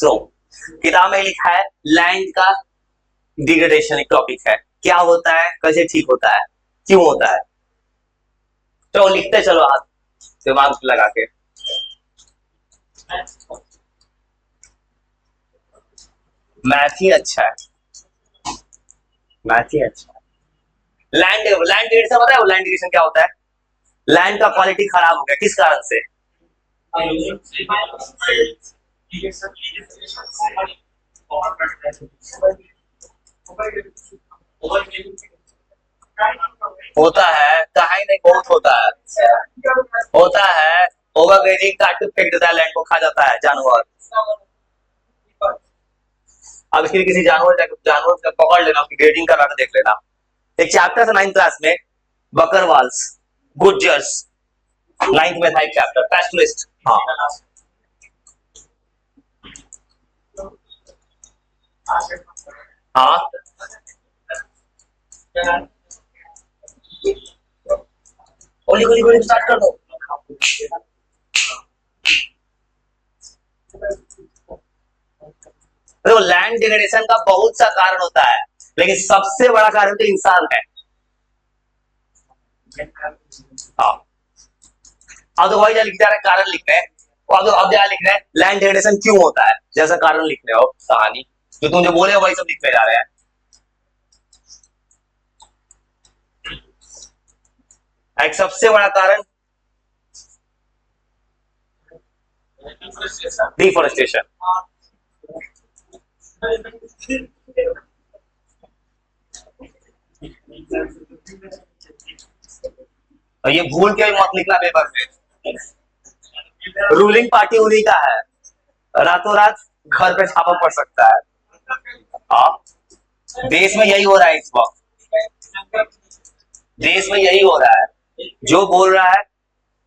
सो किताब में लिखा है लैंड का डिग्रेडेशन एक टॉपिक है, क्या होता है, कैसे ठीक होता है, क्यों होता है। तो लिखते चलो हाथ दिमाग लगा के। मैथ ही अच्छा है, मैथ ही अच्छा है। लैंड लैंड डिग्रेडेशन पता है, लैंड डिग्रेडेशन क्या होता है? लैंड का क्वालिटी खराब हो गया, किस कारण से? होता है, कहा ही नहीं, बहुत होता है। ओवर ग्रेडिंग काट के फेंक देता है, लैंड को खा जाता है जानवर। अब इसके लिए किसी जानवर का पकड़ लेना, उसकी ग्रेडिंग करा के देख लेना। एक चैप्टर था 9th क्लास में, बकरवाल्स, गुज्जर्स, 9th में था एक चैप्टर पेस्टलिस्ट। हाँ हाँ, गोली गोली गोली स्टार्ट कर दो। देखो लैंड डिग्रेडेशन का बहुत सा कारण होता है, लेकिन सबसे बड़ा कारण तो इंसान है। हाँ, अब तो वही लिख जा रहे कारण लिख रहे हैं, अब क्या लिख रहे हैं, लैंड डिग्रेडेशन क्यों होता है, जैसा कारण लिख रहे हो कहानी, जो तुम जो बोले वही सब लिखते जा रहे हैं। एक सबसे बड़ा कारण डिफोरेस्टेशन। और ये भूल के मत लिखना पेपर में, रूलिंग पार्टी उन्हीं का है, रातों रात घर पे छापा पड़ सकता है। हाँ, देश में यही हो रहा है इस वक्त, देश में यही हो रहा है, जो बोल रहा है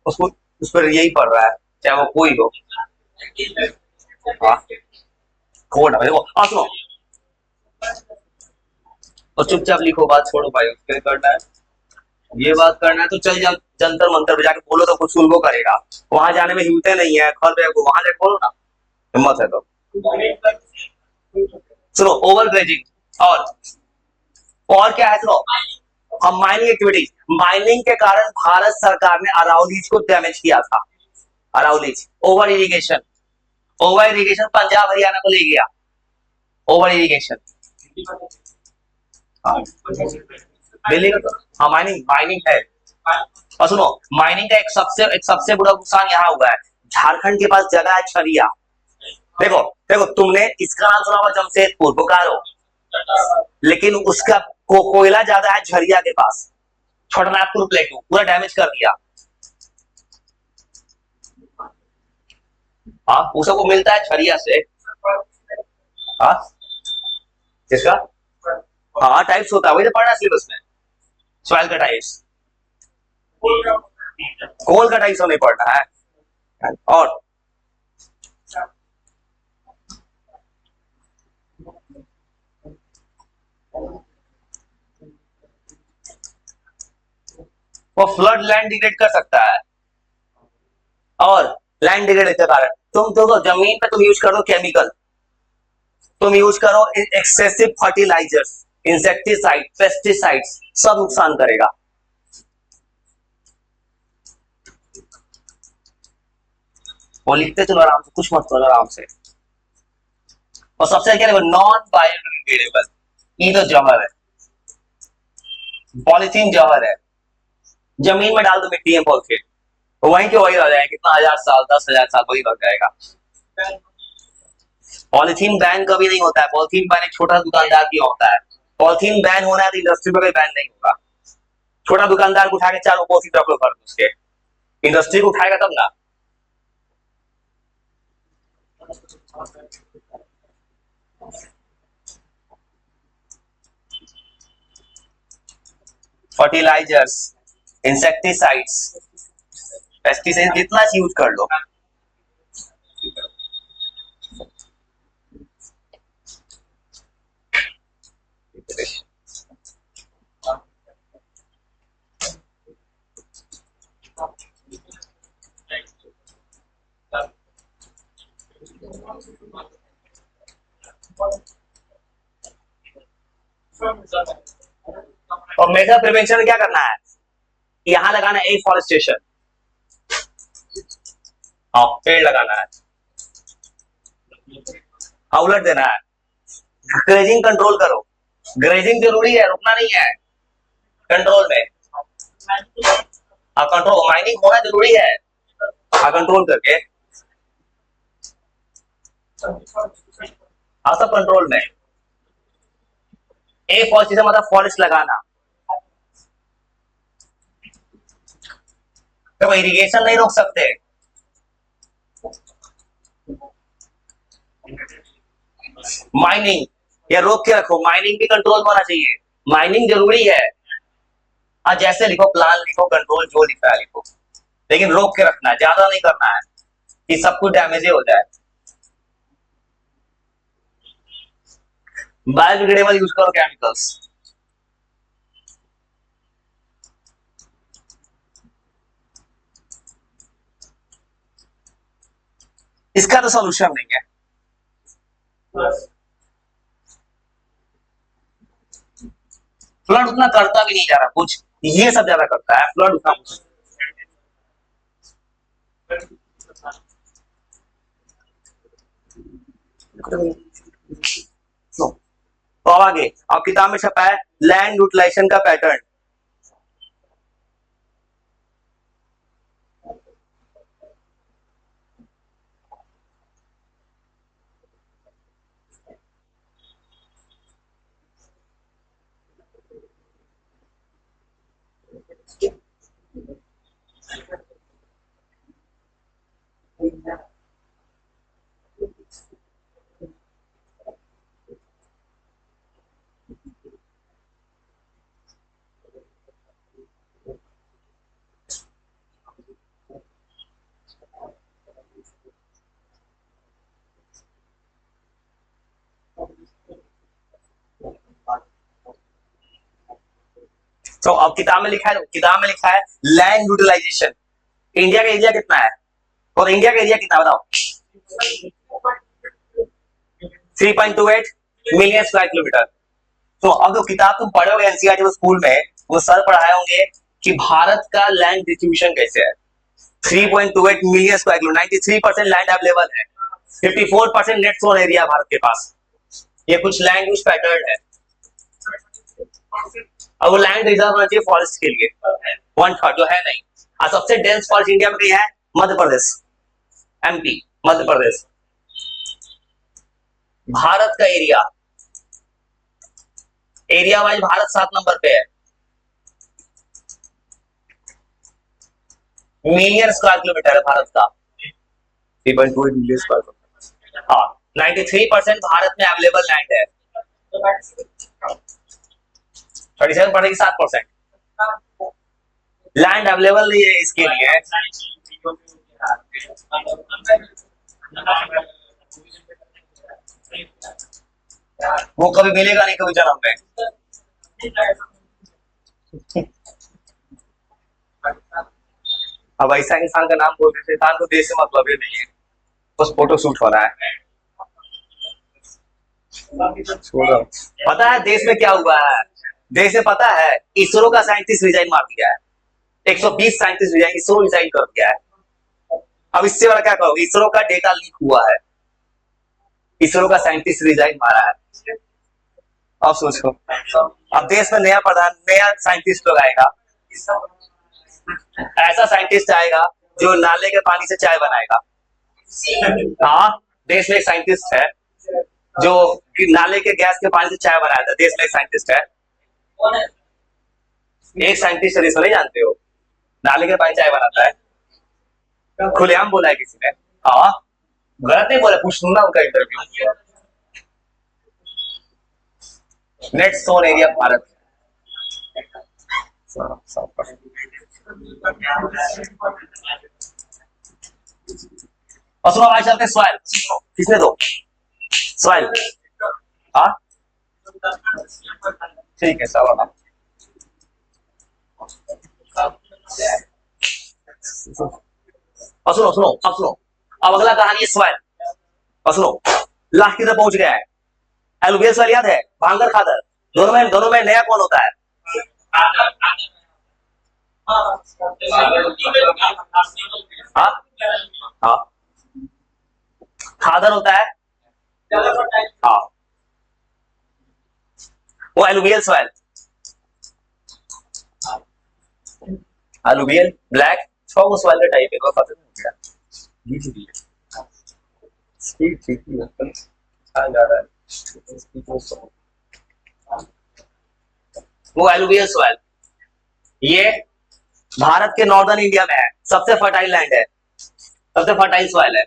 उसको उस पर यही पड़ रहा है, चाहे वो कोई हो। हाँ, कोड है देखो, सुनो, और चुपचाप लिखो, बात छोड़ो भाई, उसके करना है, ये बात करना है तो चल जंतर मंतर पे जाके बोलो तो कुछ सुन वो करेगा। वहां जाने में हिम्मतें नहीं है, घर पे वहां जाके बोलो ना, हिम्मत है तो। सुनो, ओवर ग्रेजिंग और क्या है सुनो, हम माइनिंग एक्टिविटी, माइनिंग के कारण भारत सरकार ने अरावलीज को डैमेज किया था। अरावलीज, ओवर इरिगेशन पंजाब हरियाणा को ले गया, ओवर इरिगेशन। दिल्ली का तो हाँ, माइनिंग माइनिंग है। और सुनो, माइनिंग का एक सबसे बड़ा नुकसान यहाँ हुआ है, झारखंड के पास जगह है छरिया। देखो देखो, तुमने इसका नाम सुना होगा जमशेदपुर, बोकारो, लेकिन उसका कोयला ज्यादा है झरिया के पास, छोटानागपुर प्लेटू पूरा डैमेज कर दिया। हाँ, वो सबको मिलता है झरिया से। हाँ, किसका? हाँ, टाइप्स होता है, वही तो पढ़ना सिलेबस में, सॉइल का टाइप्स, कोल का टाइप्स नहीं पढ़ना है। और वो फ्लड लैंड डिग्रेड कर सकता है, और लैंड डिग्रेड के कारण तुम तो जमीन पे तुम यूज करो केमिकल, तुम यूज करो एक्सेसिव फर्टिलाइजर्स, इंसेक्टिसाइड, पेस्टिसाइड्स, सब नुकसान करेगा। वो लिखते चलो आराम से, कुछ मत करो आराम से। और सबसे क्या नॉन बायोडिग्रेडेबल, ये तो जहर है, पॉलिथीन जहर है, जमीन में डाल दो मिट्टी में पॉलिथीन, वहीं के वही रह जाएगा, कितना 1000 साल 10,000 साल वही रह जाएगा। पॉलिथीन बैन कभी नहीं होता है, पॉलिथीन बैन एक छोटा दुकानदार की होता है, पॉलिथीन बैन होना है तो इंडस्ट्री पर बैन नहीं होगा। छोटा दुकानदार को उठा के चारों पॉलिथीन रख लो कर उसके, इंडस्ट्री को उठाएगा तब ना। फर्टिलाइजर्स, इंसेक्टिसाइड्स, पेस्टिसाइड जितना यूज कर लो। और मेजर प्रिवेंशन में क्या करना है, यहां लगाना है एफॉरेस्टेशन, और पेड़ लगाना है, उलट देना है, ग्रेजिंग कंट्रोल करो, ग्रेजिंग जरूरी है, रुकना नहीं है कंट्रोल में, कंट्रोल माइनिंग होना जरूरी है, कंट्रोल करके सब कंट्रोल में। एफॉरेस्टेशन मतलब फॉरेस्ट लगाना, तो इरिगेशन नहीं रोक सकते, माइनिंग या रोक के रखो, माइनिंग भी कंट्रोल में होना चाहिए, माइनिंग जरूरी है, जैसे लिखो प्लान लिखो कंट्रोल जो लिखा है लिखो, लेकिन रोक के रखना है, ज्यादा नहीं करना है कि सब कुछ डैमेज हो जाए। बायोडिग्रेडेबल यूज करो केमिकल्स, इसका तो सोल्यूशन नहीं है। फ्लड उतना करता भी नहीं जा रहा कुछ, ये सब ज्यादा करता है, फ्लड उतना कुछ। तो आगे अब किताब में छपा है लैंड यूटिलाइजेशन का पैटर्न, तो अब किताब में लिखा है, किताब में लिखा है लैंड यूटिलाइजेशन, इंडिया का एरिया कितना है, और इंडिया का एरिया कितना बताओ, 3.28 मिलियन स्क्वायर किलोमीटर। तो अब जो किताब तुम पढ़ोगे एनसीईआरटी स्कूल में, वो सर पढ़ाए होंगे कि भारत का लैंड डिस्ट्रीब्यूशन कैसे है, 3.28 million square kilometre, 93% land available है, 54% नेट सोन एरिया भारत के पास, ये कुछ लैंड यूज पैटर्न है। अब वो लैंड रिजर्व होना चाहिए फॉरेस्ट के लिए, 1/3 जो है नहीं, और सबसे डेंस फॉरेस्ट इंडिया में है मध्य प्रदेश, एमपी, मध्य प्रदेश। भारत का area, area wise Bharat 7 number पे है, मिलियन स्क्वायर किलोमीटर है भारत का, 3.28 मिलियन स्क्वायर किलोमीटर। हाँ, 93% भारत में अवेलेबल लैंड है, 37 पड़ेगी 7%, लैंड अवेलेबल नहीं है इसके लिए, वो कभी मिलेगा नहीं कभी जन्म में। अब ऐसा इंसान का नाम बोल देते, इंसान को देश से मतलब ही नहीं है, बस फोटो शूट हो रहा है। पता है देश में क्या हुआ है, देश में पता है इसरो का साइंटिस्ट रिजाइन मार दिया है, 120 साइंटिस्ट रिजाइन, इसरो रिजाइन कर दिया है। अब इससे बड़ा क्या कहोगे, इसरो का डेटा लीक हुआ है, इसरो का साइंटिस्ट रिजाइन मारा है। अब सोचो, अब देश में नया प्रधान, नया साइंटिस्ट लोग आएगा, ऐसा साइंटिस्ट आएगा जो नाले के पानी से चाय बनाएगा। हाँ, देश में एक साइंटिस्ट है जो नाले के गैस के पानी से चाय बनाया था, देश में एक साइंटिस्ट है, एक साइंटिस्ट देश में नहीं जानते हो, नाले के पानी चाय बनाता है, खुलेआम बोला है किसी ने। हाँ, गलत नहीं बोला, पूछ लूंगा उनका interview. Net sown area Bharat, और सुनो भाई चलते सॉइल, किसने दो सॉइल, हाँ ठीक है सवाल। और सुनो सुनो अब सुनो, अब अगला कहानी है सॉइल, और सुनो लास्ट की तरफ पहुंच गया है, एलुवियल सॉइल याद है, भांगर खादर, दोनों में नया कौन होता है? हाँ हाँ, खादर होता है। हाँ, वो एलुवियल सॉइल, एलुवियल ब्लैक, छह सॉइल का टाइप है, तो पता नहीं क्या वो एलुवियल सॉइल, ये भारत के नॉर्दर्न इंडिया में है, सबसे फर्टाइल लैंड है, सबसे फर्टाइल सॉइल है।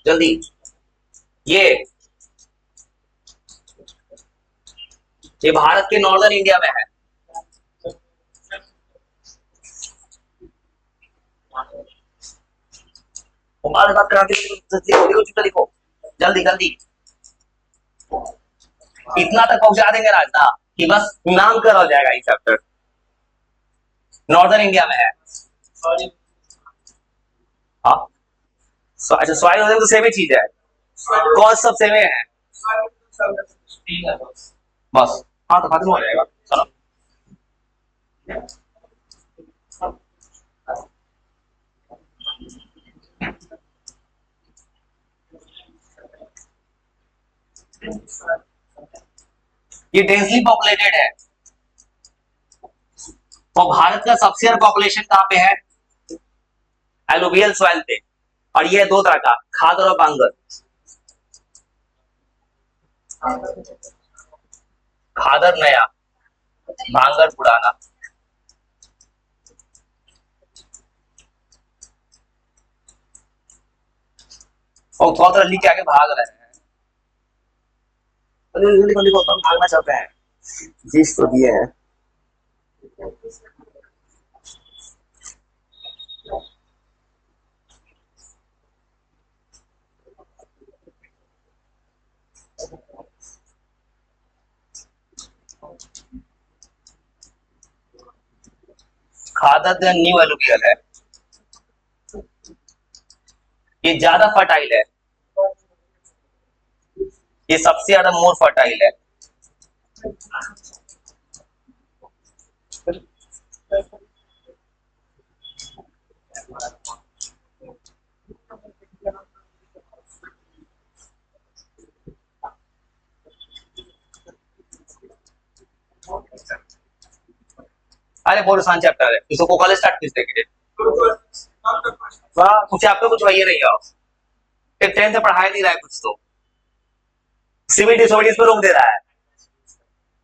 जल्दी, ये भारत के नॉर्दर्न इंडिया में है। हमारे बात करा के लिखो, जल्दी जल्दी, इतना तक पहुंचा देंगे राजना कि बस नाम कर हो जाएगा ये चैप्टर। नॉर्दर्न इंडिया में है। हाँ, अच्छा, सॉइल होने तो सेम ही चीज है, कौन सब सेम है बस। हाँ, तो खत्म हो जाएगा, चलो। ये डेंसली पॉपुलेटेड है, और भारत का सबसे ज्यादा पॉपुलेशन कहाँ पे है? एलुवियल सॉइल पे। और ये दो तरह का, खादर और बांगर। खादर नया, बांगर पुराना। और थोड़ा लिख के आगे भाग रहे हैं, भागना चाहते हैं, जिस तो दिए हैं। खादर न्यू एलुवियल है, ये ज्यादा फर्टाइल है, ये सबसे ज्यादा मोर फर्टाइल है। अरे बहुत आसान चैप्टर है, इसको कॉलेज स्टार्ट किस देंगे? कुछ आपको कुछ वही नहीं आओ, 10th पढ़ाई नहीं रहा है कुछ, तो सिविल डिसोबीडियंस पे रोक दे रहा है,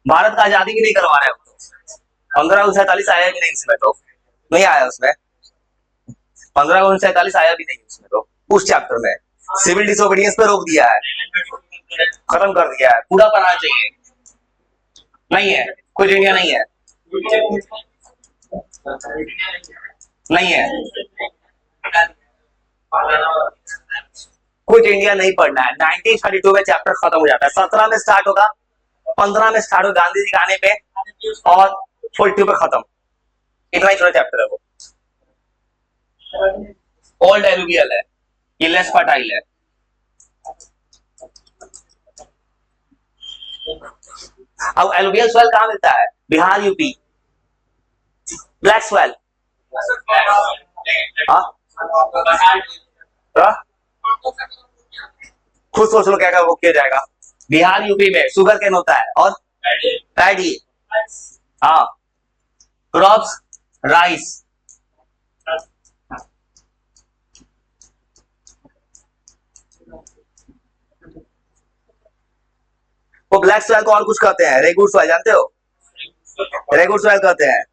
भारत का आजादी भी नहीं करवा रहे हो। 15/1947 आया भी नहीं इसमें, तो नहीं आया उसमें, 15/1947 आया भी नहीं उसमें, तो उस चैप्टर में सिविल डिसोबीडियंस पे रोक दिया है, खत्म कर दिया है, पूरा पढ़ना चाहिए। नहीं है, कुछ इंडिया नहीं है, नहीं है, कुछ इंडिया नहीं पढ़ना है। 1932 में चैप्टर खत्म हो जाता है, 17 में स्टार्ट होगा, 15 में स्टार्ट होगा गांधी जी के आने पे, और 42 पे खत्म। इतना ही छोटा चैप्टर है वो। ओल्ड एलुवियल है, ये लेस फर्टाइल है। अब एलुवियल सॉइल कहां मिलता है? बिहार, यूपी। ब्लैक सॉइल, खुद सोच लो क्या क्या वो किया जाएगा। बिहार यूपी में शुगर केन होता है, और पैडी, हाँ, क्रॉप्स, राइस। वो ब्लैक सॉइल को और कुछ कहते हैं, रेगुड़ सॉइल, जानते हो? रेगुड़ सॉइल कहते हैं।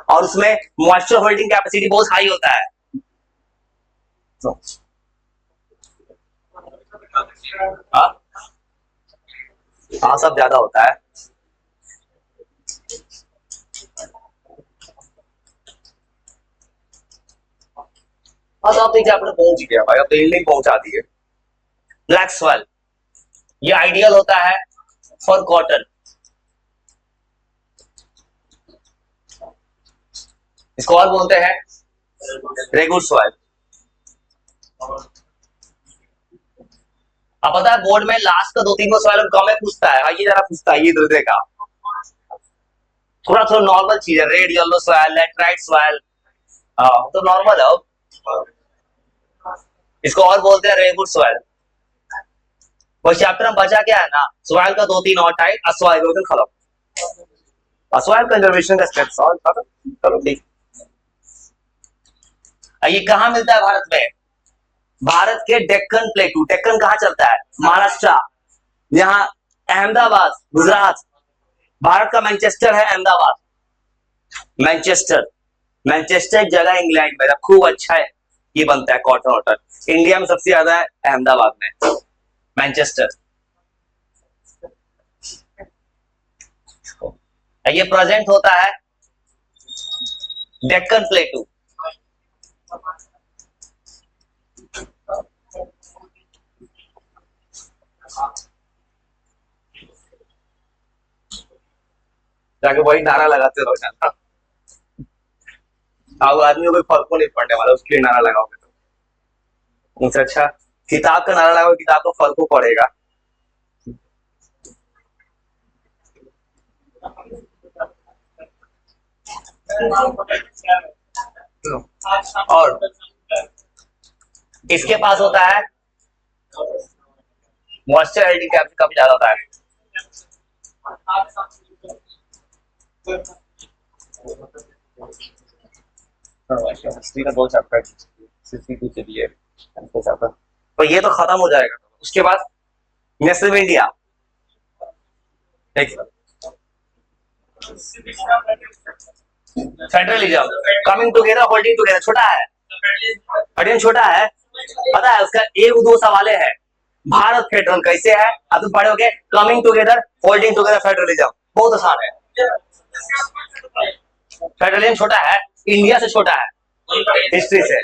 और उसमें मॉइस्चर होल्डिंग कैपेसिटी बहुत हाई होता है। हाँ, सब ज्यादा होता है। हाँ, तो आप देखिए आपने पहुंच गया भाई, अब तो नहीं पहुंचा दिए। ब्लैक सॉइल ये आइडियल होता है फॉर कॉटन। इसको और बोलते हैं रेगुर सॉइल। अब पता है बोर्ड में लास्ट का 2-3 को सवाल कम में पूछता है, ये जरा पूछता है, ये इधर देखा, थोड़ा थोड़ा नॉर्मल चीज है, red yellow soil, laterite soil, तो नॉर्मल है। इसको और बोलते हैं रेगुर सॉइल। वो चैप्टर में बचा क्या है ना, सॉइल का 2-3 और टाइप, असॉइल खत्म, सॉइल कंजर्वेशन का स्टेप सॉल्व खत्म। चलो ठीक। ये कहाँ मिलता है भारत में? भारत के डेक्कन प्लेटू। डेक्कन कहाँ चलता है? महाराष्ट्र, यहाँ अहमदाबाद, गुजरात। भारत का मैनचेस्टर है अहमदाबाद, मैनचेस्टर। मैनचेस्टर एक जगह इंग्लैंड में, खूब अच्छा है, ये बनता है कॉटन वॉटन। इंडिया में सबसे ज्यादा है अहमदाबाद में, मैनचेस्टर। ये प्रेजेंट होता है डेक्कन प्लेटू। जाके वही नारा लगाते रहो जाना, अब आदमी को फर्क को नहीं पड़ने वाला, उसके लिए नारा लगाओगे तो उनसे अच्छा किताब का नारा लगाओ, किताब को फर्क को पड़ेगा। और इसके पास होता है मॉइस्चर एडिटिंग कैप काफी ज्यादा होता है। हिस्ट्री का 2 चैप्टर के लिए तो ये तो खत्म हो जाएगा। उसके बाद national India, federalism, coming together, holding together, छोटा है, अटेंशन छोटा है, पता है उसका 1-2 सवाल है। भारत फेडरल कैसे है, अब तुम पढ़ोगे coming together, holding together, federalism, बहुत आसान है। फेडरलिज्म छोटा है, इंडिया से छोटा है हिस्ट्री से।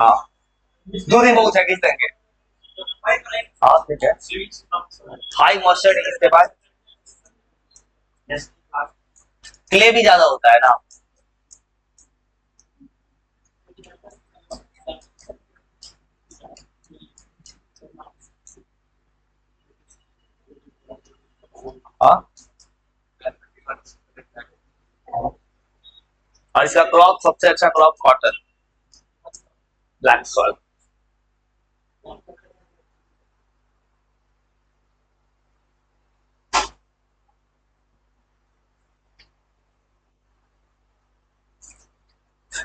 हाँ, 2 दिन बहुत है, किस देंगे? हाँ ठीक है। हाई मॉइस्चर इसके पास, क्ले भी ज्यादा होता है ना। हाँ, और इसका क्रॉप सबसे अच्छा क्रॉप कॉटन, ब्लैक सॉइल।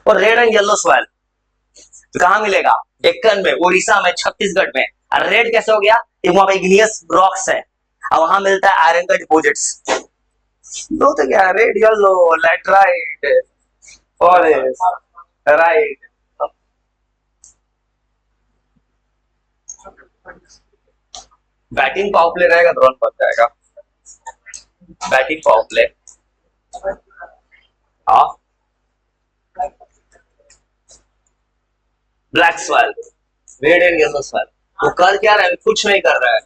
और रेड एंड येलो सॉइल कहाँ मिलेगा? डेक्कन में, उड़ीसा में, छत्तीसगढ़ में। रेड कैसे हो गया? वहां पे इग्नियस रॉक्स है, और वहां मिलता है आयरन का डिपोजिट्स। दो तो क्या, red yellow, laterite, forest, right. Batting power play रहेगा तो रन पड़ जाएगा, बैटिंग पावर प्ले। हाँ, black soil, red and yellow soil. वो कर क्या रहा है? कुछ नहीं कर रहा है।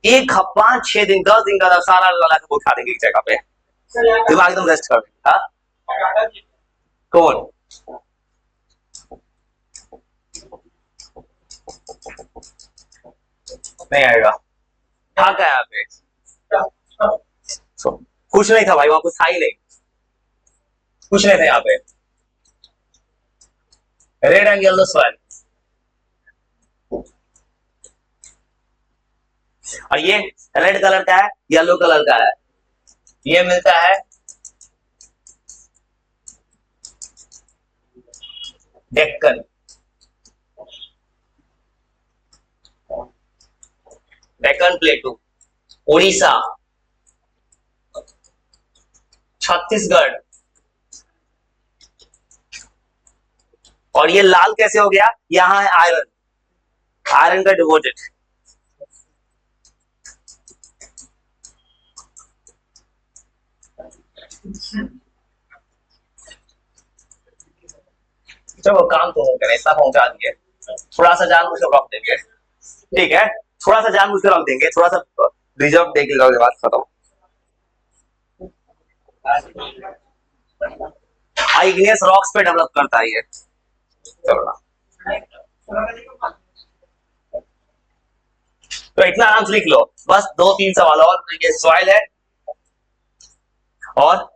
5-6 दिन 10 दिन का सारा लगा के उठा देंगे एक जगह पे, दिमाग एकदम रेस्ट कर देंगे। हाँ, कौन? नहीं आएगा, था क्या यहाँ पे? कुछ नहीं था भाई, वहां कुछ था ही नहीं, कुछ नहीं था यहाँ पे। रेड एंड येलो सॉइल, और ये रेड कलर का है, येलो कलर का है, ये मिलता है डेक्कन, डेक्कन प्लेटू, उड़ीसा, छत्तीसगढ़। और ये लाल कैसे हो गया? यहां है आयरन, आयरन का डिपोजिट। चलो काम तो हो गया, इतना पहुंचा दिए, थोड़ा सा जान मुझे रख देंगे, ठीक है। थोड़ा सा जानबूझ के रख देंगे, थोड़ा सा रिजर्व देख लेगा, उसके बाद खत्म। इग्नियस रॉक्स पे डेवलप करता है ये। चलो ना, तो इतना आराम से लिख लो, बस 2-3 सवाल और। ये सॉइल है और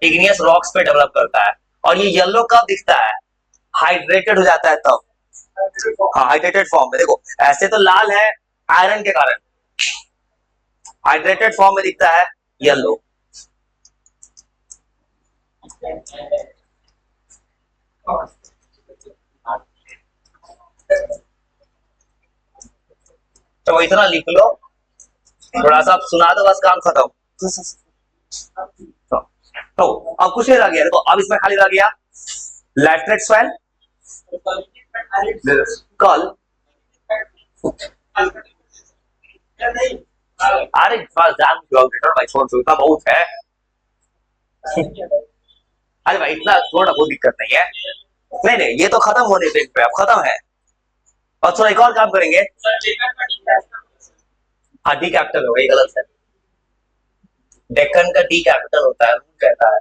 इग्नियस रॉक्स पे डेवलप करता है। और ये येलो कब दिखता है? हाइड्रेटेड हो जाता है तब। हाँ, हाइड्रेटेड फॉर्म में। देखो ऐसे तो लाल है आयरन के कारण, हाइड्रेटेड फॉर्म में दिखता है येलो। तो इतना लिख लो, थोड़ा सा सुना दो, बस काम खत्म। तो अब कुछ नहीं रह गया, देखो अब इसमें खाली रह गया लैटरेट सॉइल, कल। अरे बस जान भाई, छोड़ दो, इतना बहुत है। अरे भाई इतना थोड़ा, कोई दिक्कत नहीं है। नहीं नहीं, ये तो खत्म होने पे अब खत्म है। और थोड़ा एक और काम करेंगे। हाँ, डी कैपिटल हो गई, गलत है। डेक्कन का डी कैपिटल होता है, कहता है।